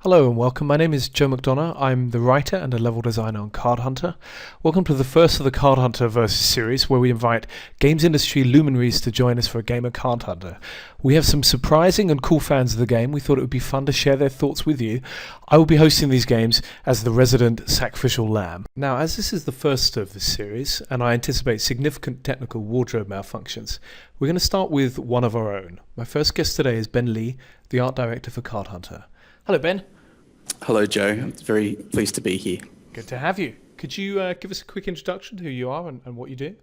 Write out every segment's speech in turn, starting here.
Hello and welcome. My name is Joe McDonough. I'm the writer and a level designer on Card Hunter. Welcome to the first of the Card Hunter Versus series, where we invite games industry luminaries to join us for a game of Card Hunter. We have some surprising and cool fans of the game. We thought it would be fun to share their thoughts with you. I will be hosting these games as the resident sacrificial lamb. Now, as this is the first of this series, and I anticipate significant technical wardrobe malfunctions, we're going to start with one of our own. My first guest today is Ben Lee, the art director for Card Hunter. Hello, Ben. Hello, Joe. I'm very pleased to be here. Good to have you. Could you give us a quick introduction to who you are and what you do?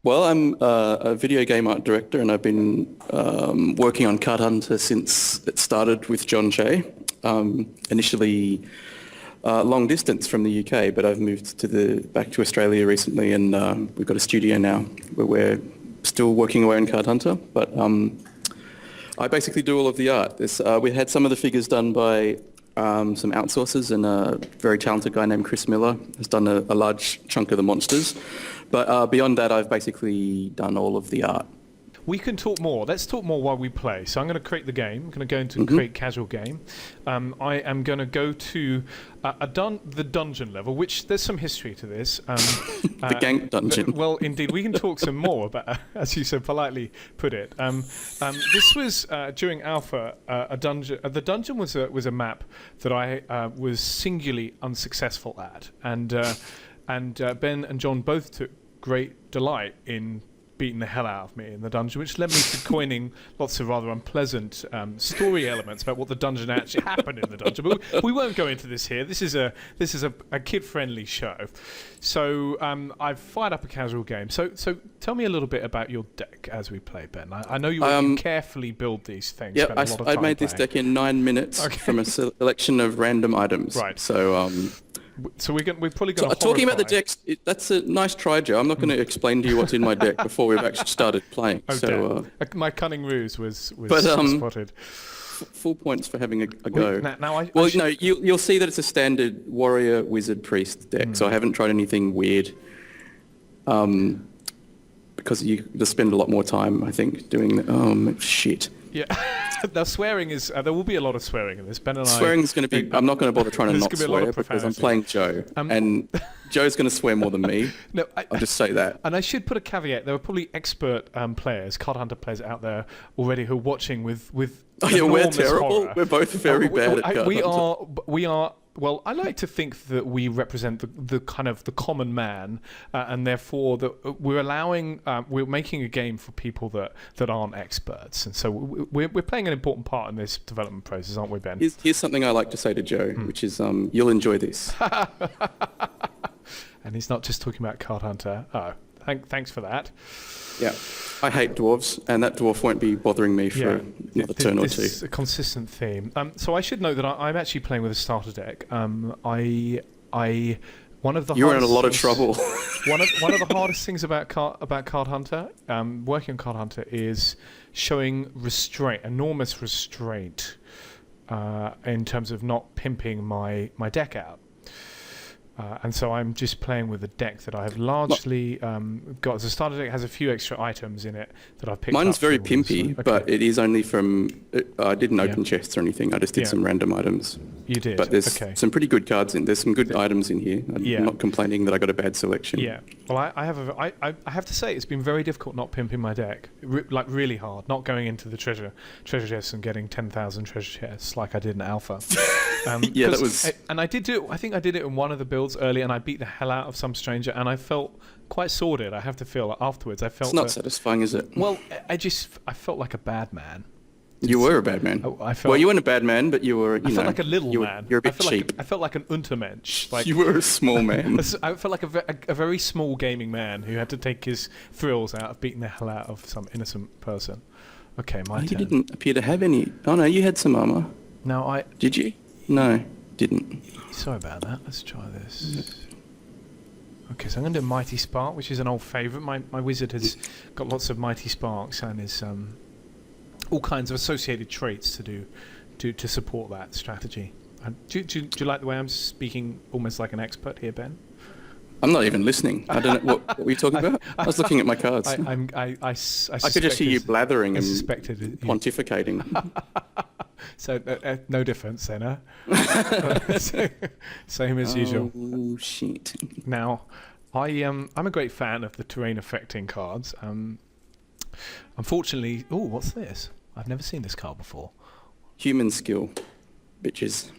Well, I'm a video game art director, and I've been working on Card Hunter since it started with John Jay. Initially long distance from the UK, but I've moved back to Australia recently, and we've got a studio now where we're still working away on Card Hunter. But I basically do all of the art. We had some of the figures done by some outsourcers, and a very talented guy named Chris Miller has done a large chunk of the monsters. But beyond that, I've basically done all of the art. We can talk more. Let's talk more while we play. So I'm going to create the game. I'm going to go into create casual game. I am going to go to the dungeon level, which there's some history to this. The gank dungeon. Well, indeed, we can talk some more about, as you so politely put it. This was during alpha a dungeon. The dungeon was a map that I was singularly unsuccessful at, and Ben and John both took great delight in beating the hell out of me in the dungeon, which led me to coining lots of rather unpleasant story elements about what the dungeon actually happened in the dungeon. But we won't go into this here. This is a kid-friendly show. So I've fired up a casual game. So tell me a little bit about your deck as we play, Ben. I know you carefully build these things. Yeah, I made this deck in 9 minutes from a selection of random items. Right. So we're probably going to talking about the decks. That's a nice try, Joe. I'm not going to explain to you what's in my deck before we've actually started playing. Okay. My cunning ruse was spotted. Full points for having a go. You'll see that it's a standard warrior, wizard, priest deck. So I haven't tried anything weird. Because you just spend a lot more time, I think, doing shit. Yeah. Now swearing is there will be a lot of swearing in this. Ben and swearing is going to be. I'm not going to bother trying to not swear because I'm playing Joe, and Joe's going to swear more than me. No, I'll just say that. And I should put a caveat: there are probably expert players, Card Hunter players out there already who are watching with. Oh yeah, we're terrible. Horror. We're both very bad at Card Hunter. We are. Well, I like to think that we represent the kind of the common man, and therefore that we're making a game for people that aren't experts, and so we're playing an important part in this development process, aren't we, Ben? Here's something I like to say to Joe, which is you'll enjoy this. And he's not just talking about Card Hunter. Oh, thanks for that. Yeah, I hate dwarves, and that dwarf won't be bothering me for another turn or two. It's a consistent theme. So I should note that I'm actually playing with a starter deck. You're in a lot of trouble. one of the hardest things about Card Hunter, working on Card Hunter, is showing enormous restraint, in terms of not pimping my deck out. And so I'm just playing with a deck that I have largely got. The starter deck has a few extra items in it that I've picked up. Mine's very pimpy, but it is only from... I didn't open chests or anything. I just did some random items. You did? But there's some pretty good cards in. There's some good items in here. I'm not complaining that I got a bad selection. Yeah. Well, I have to say it's been very difficult not pimping my deck. Really hard. Not going into the treasure chests and getting 10,000 treasure chests like I did in Alpha. Yeah, that was... And I did do it. I think I did it in one of the builds early, and I beat the hell out of some stranger, and I felt quite sordid. I have to feel afterwards. I felt it's not satisfying, is it? Well, I felt like a bad man. You were a bad man. You weren't a bad man, but you were. I felt like a little man. You're a bit cheap. I felt like an Untermensch. Like you were a small man. I felt like a very small gaming man who had to take his thrills out of beating the hell out of some innocent person. Okay, my turn. You didn't appear to have any. Oh no, you had some armor. No, Did you? No, didn't. Sorry about that. Let's try this. Okay, so I'm going to do Mighty Spark, which is an old favourite. My wizard has got lots of Mighty Sparks and is all kinds of associated traits to support that strategy. Do you like the way I'm speaking almost like an expert here, Ben? I'm not even listening. I don't know what were you talking about. I was looking at my cards. I could just hear you blathering and pontificating. So no difference then, huh? Same as usual. Oh shit! Now, I'm a great fan of the terrain affecting cards. Unfortunately, what's this? I've never seen this card before. Human skill, bitches.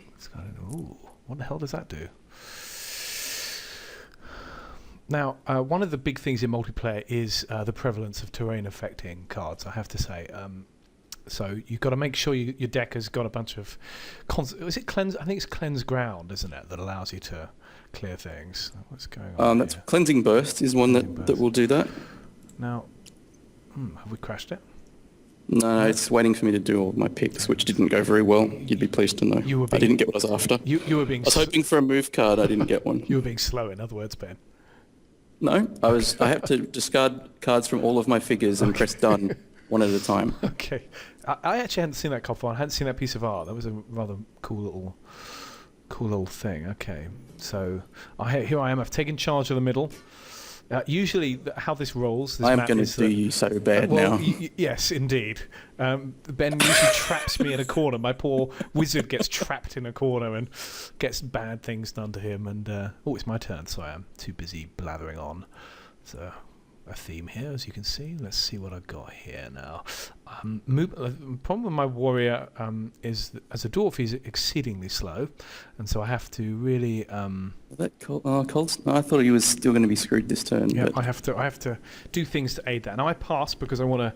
What the hell does that do? Now, one of the big things in multiplayer is the prevalence of terrain affecting cards, I have to say. So you've got to make sure your deck has got a bunch of... is it cleanse? I think it's cleanse ground, isn't it, that allows you to clear things. What's going on That's here? cleansing burst is one that will do that. Now, have we crashed it? No, it's waiting for me to do all my picks, which didn't go very well. You'd be pleased to know. I didn't get what I was after. You were being... I was hoping for a move card. I didn't get one. You were being slow, in other words, Ben. No, I had to discard cards from all of my figures and press done one at a time. Okay. I actually hadn't seen that card before. I hadn't seen that piece of art. That was a rather cool little thing. Okay. So here I am. I've taken charge of the middle. Usually, how this rolls... I am going to do you so bad now. Yes, indeed. Ben usually traps me in a corner. My poor wizard gets trapped in a corner and gets bad things done to him. And it's my turn. Sorry, I'm too busy blathering on. So, a theme here, as you can see. Let's see what I've got here now. The problem with my warrior is that as a dwarf, he's exceedingly slow, and so I have to really. Cold. No, I thought he was still going to be screwed this turn. Yeah, but... I have to do things to aid that. Now I pass because I want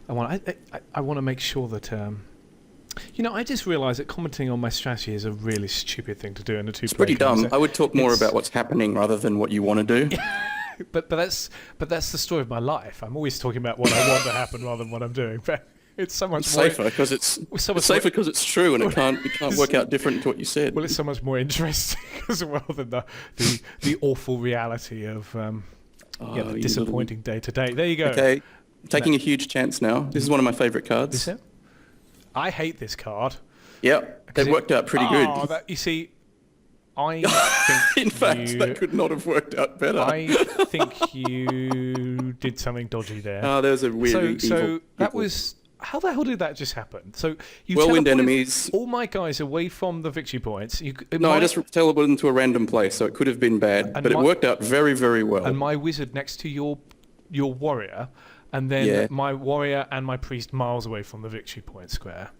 to make sure that. I just realised that commenting on my strategy is a really stupid thing to do in a two-player. It's pretty dumb. I would talk more about what's happening rather than what you want to do. But that's the story of my life. I'm always talking about what I want to happen rather than what I'm doing. But it's so much more safer because it's true and it can't work out different to what you said. Well, it's so much more interesting as well than the awful reality of the disappointing day to day. There you go. Okay, taking a huge chance now. This is one of my favourite cards. Is it? I hate this card. Yep, they worked out pretty good. You see. I think in fact, that could not have worked out better. I think you did something dodgy there. Oh, there's a weird So that was... How the hell did that just happen? So you whirlwind enemies. All my guys away from the victory points. I just teleported into a random place, so it could have been bad, but it worked out very, very well. And my wizard next to your warrior, and then my warrior and my priest miles away from the victory point square.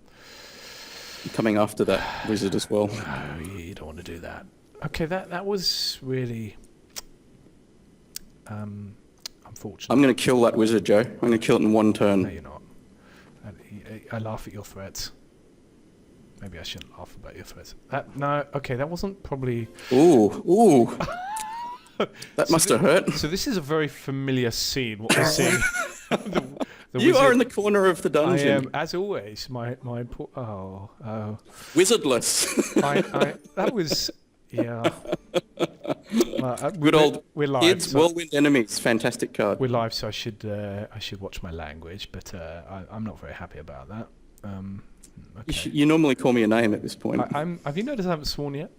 Coming after that wizard as well. No, you don't want to do that. Okay, that was really unfortunate. I'm going to kill that wizard, Joe. I'm going to kill it in one turn. No, you're not. I laugh at your threats. Maybe I shouldn't laugh about your threats. That wasn't probably... Ooh. That must have hurt. So this is a very familiar scene, what we're seeing. You are in the corner of the dungeon. I am, as always. My poor... Wizardless. That was... Yeah. Good old we're live, kids, whirlwind enemies. Fantastic card. We're live, so I should watch my language, but I'm not very happy about that. Okay. You normally call me a name at this point. Have you noticed I haven't sworn yet?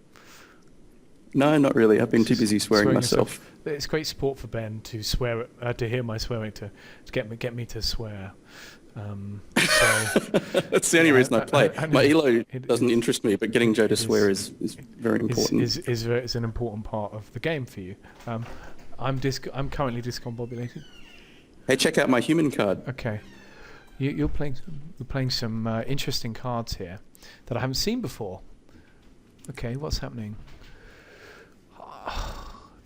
No, not really. I've been too busy swearing myself. It's great sport for Ben to swear, to hear my swearing, to get me to swear. That's the only reason I play. My elo doesn't interest me, but getting Joe to swear is very important. Is an important part of the game for you. I'm currently discombobulated. Hey, check out my human card. Okay, you're playing some interesting cards here that I haven't seen before. Okay, what's happening?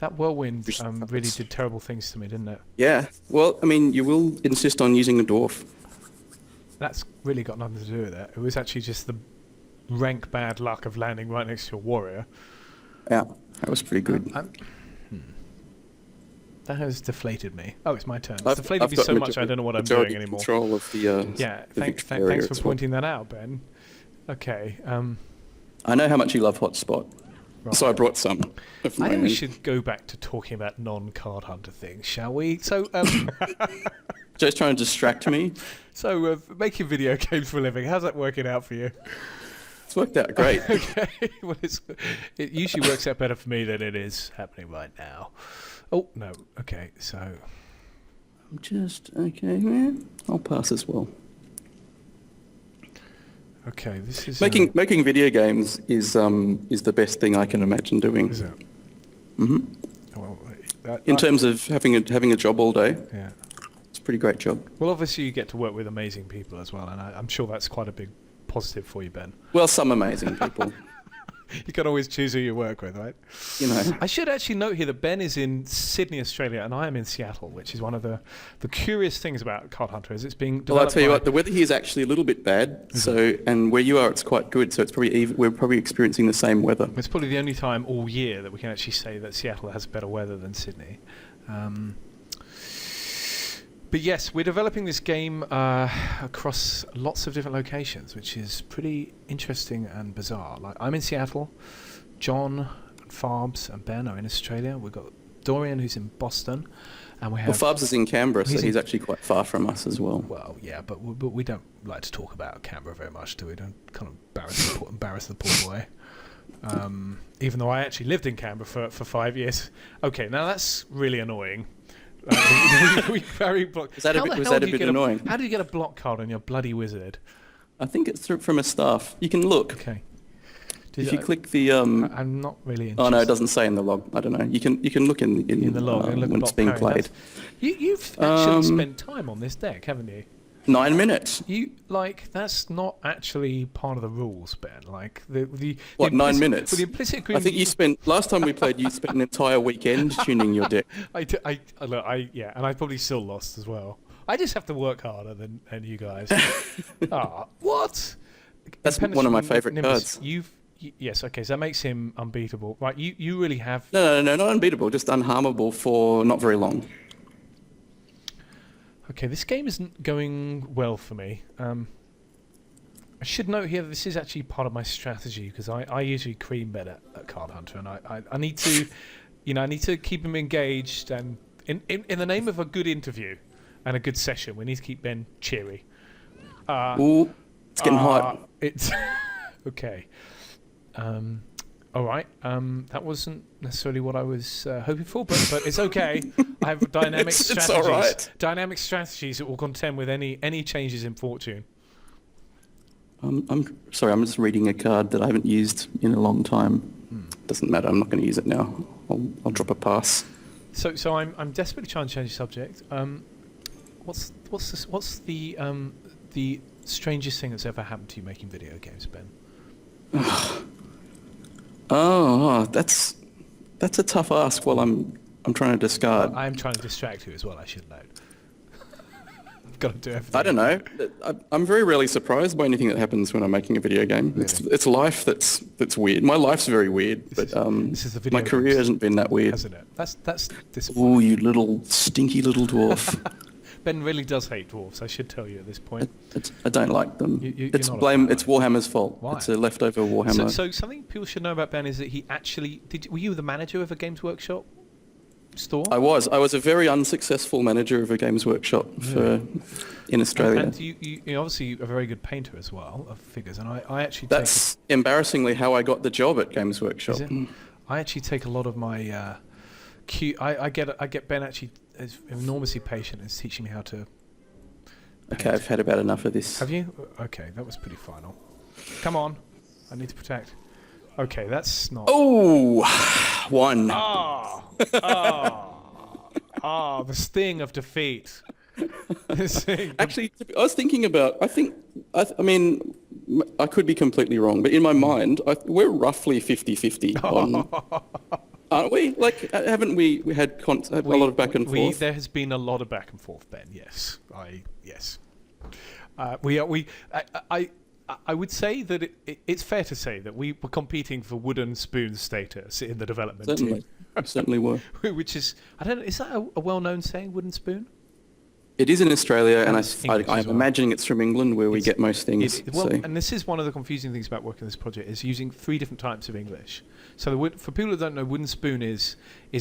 That whirlwind really did terrible things to me, didn't it? Yeah. Well, I mean, you will insist on using a dwarf. That's really got nothing to do with it. It was actually just the rank bad luck of landing right next to a warrior. Yeah, that was pretty good. That has deflated me. Oh, it's my turn. It's deflated me so much I don't know what I'm doing anymore. Control of the thanks for pointing that out, Ben. Okay. I know how much you love Hotspot. Right. So I brought some. I think we should go back to talking about non-card hunter things, shall we? So, Joe's trying to distract me. So, making video games for a living, how's that working out for you? It's worked out great. Okay. Well, it usually works out better for me than it is happening right now. Oh, no. Okay, so... Okay, man. I'll pass as well. Okay, this is Making video games is the best thing I can imagine doing. Is it? Hmm. Well, In terms of having a job all day, yeah. it's a pretty great job. Well, obviously you get to work with amazing people as well, and I'm sure that's quite a big positive for you, Ben. Well, some amazing people. You can always choose who you work with, right? You know. I should actually note here that Ben is in Sydney, Australia, and I am in Seattle, which is one of the curious things about Card Hunter is it's being developed. Well, I'll tell you what, the weather here is actually a little bit bad. So, and where you are, it's quite good. So it's probably we're probably experiencing the same weather. It's probably the only time all year that we can actually say that Seattle has better weather than Sydney. But yes, we're developing this game across lots of different locations, which is pretty interesting and bizarre. Like I'm in Seattle, John, and Farbs, and Ben are in Australia. We've got Dorian, who's in Boston, and we have. Well, Farbs is in Canberra, so he's actually quite far from us as well. Well, yeah, but we don't like to talk about Canberra very much, do we? Don't kind of embarrass the poor boy. Even though I actually lived in Canberra for 5 years. Okay, now that's really annoying. Was that a bit annoying? How do you get a block card on your bloody wizard? I think it's from a staff. You can look. Okay. If you click the I'm not really interested. Oh no, it doesn't say in the log. I don't know. You can look in the log and look when at it's being parry. played. You've actually spent time on this deck, haven't you? 9 minutes. That's not actually part of the rules, Ben. Like the What, 9 minutes? For the implicit agreement. I think you spent last time we played. You spent an entire weekend tuning your deck. And I probably still lost as well. I just have to work harder than you guys. What? That's one of my favourite cards. Yes, okay, so that makes him unbeatable. Right, you really have... No, not unbeatable, just unharmable for not very long. Okay, this game isn't going well for me. I should note here that this is actually part of my strategy, because I usually cream Ben at Card Hunter, and I need to... I need to keep him engaged, and in the name of a good interview and a good session, we need to keep Ben cheery. Ooh, it's getting hot. It's... Okay. All right. That wasn't necessarily what I was hoping for, but it's okay. I have dynamic strategies. It's all right. Dynamic strategies that will contend with any changes in fortune. I'm sorry. I'm just reading a card that I haven't used in a long time. Doesn't matter. I'm not going to use it now. I'll drop a pass. So I'm desperately trying to change the subject. What's the strangest thing that's ever happened to you making video games, Ben? Oh, that's a tough ask. While I'm trying to discard. I'm trying to distract you as well. I should note. I've got to do everything. I don't know. I'm very rarely surprised by anything that happens when I'm making a video game. Really? It's life that's weird. My life's very weird, but my career hasn't been that weird. Hasn't it? That's disappointing. Oh, you little stinky little dwarf. Ben really does hate dwarves. I should tell you at this point. I don't like them. It's Warhammer's fault. Why? It's a leftover Warhammer. So something people should know about Ben is that he actually were you the manager of a Games Workshop store? I was a very unsuccessful manager of a Games Workshop in Australia. And you're obviously a very good painter as well of figures, and I actually that's embarrassingly how I got the job at Games Workshop. Is it? I actually take a lot of my I get Ben actually is enormously patient and is teaching me how to paint. Okay, I've had about enough of this. Have you? Okay, that was pretty final. Come on, I need to protect. Okay, that's not. Oh, one. The sting of defeat. Actually, I was thinking about. I mean, I could be completely wrong, but in my mind, we're roughly 50-50 on. Aren't we? Like, haven't we had a lot of back and forth? There has been a lot of back and forth, Ben. Yes, yes. I would say that it's fair to say that we were competing for wooden spoon status in the development team. Certainly were. Which is, I don't know, is that a well-known saying, wooden spoon? It is in Australia, and I'm well. imagining it's from England, where we get most things. And this is one of the confusing things about working on this project, is using 3 different types of English. So for people who don't know, wooden spoon is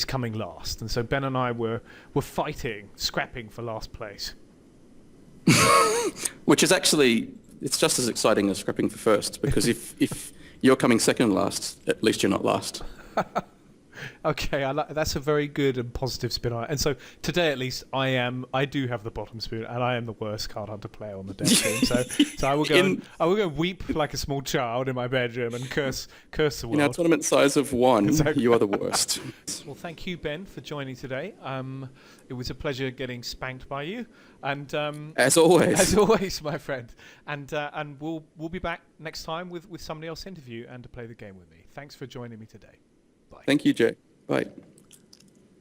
coming last, and so Ben and I were fighting, scrapping for last place. Which is actually, it's just as exciting as scrapping for first, because if you're coming second last, at least you're not last. Okay, that's a very good and positive spin on it. And so today, at least, I do have the bottom spoon, and I am the worst card hunter player on the dev team. So I will go. I will go weep like a small child in my bedroom and curse the world. In our tournament size of 1, Exactly. you are the worst. Well, thank you, Ben, for joining today. It was a pleasure getting spanked by you, and As always. as always, my friend. And we'll be back next time with somebody else to interview and to play the game with me. Thanks for joining me today. Bye. Thank you, Jay. Bye.